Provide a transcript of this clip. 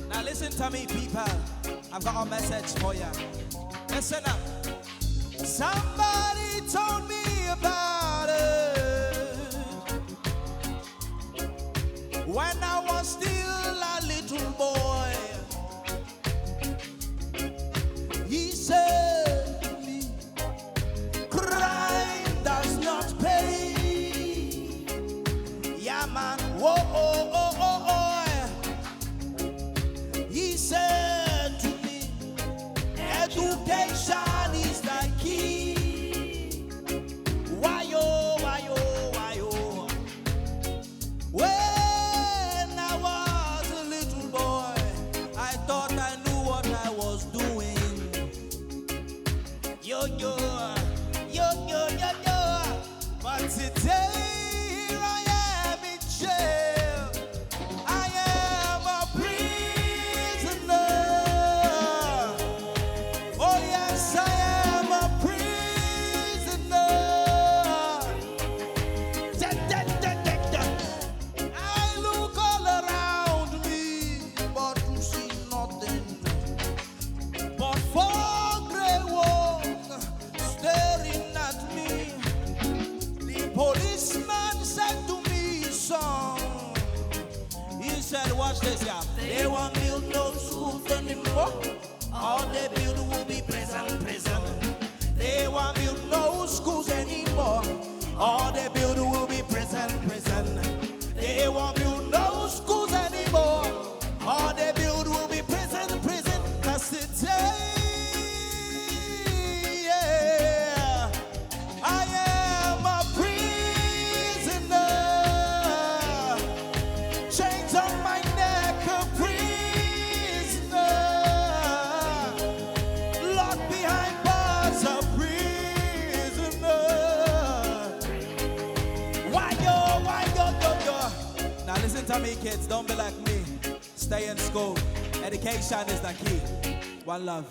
Now listen to me, people. I've got a message for you. Listen up. Somebody told me about it when I was still a little boy. He said to me, crime does not pay. Yeah, man. Whoa, oh, oh, oh, oh. He said to me, education is the key. Why, oh, why, oh, why, oh. When I was a little boy, I thought I knew what I was doing. Yo, yo, yo, yo, yo, yo. But today, here I am in jail. I am a prisoner. Oh yes, I am a prisoner. Da, da, da, da, da. I look all around me, but to see nothing but four gray walls staring at me. The policeman said to me, son, he said, watch this, yeah. They won't build no schools anymore. All they build will be prison. They won't build no schools anymore. All they build will be prison. They won't build no schools anymore. All they build will be prison. Cause today, yeah, I am a prisoner. Chains on my neck, a prisoner. Locked behind bars, a prisoner. Why yo, yo. Now listen to me, kids, don't be like me. Stay in school. Education is the key. One love.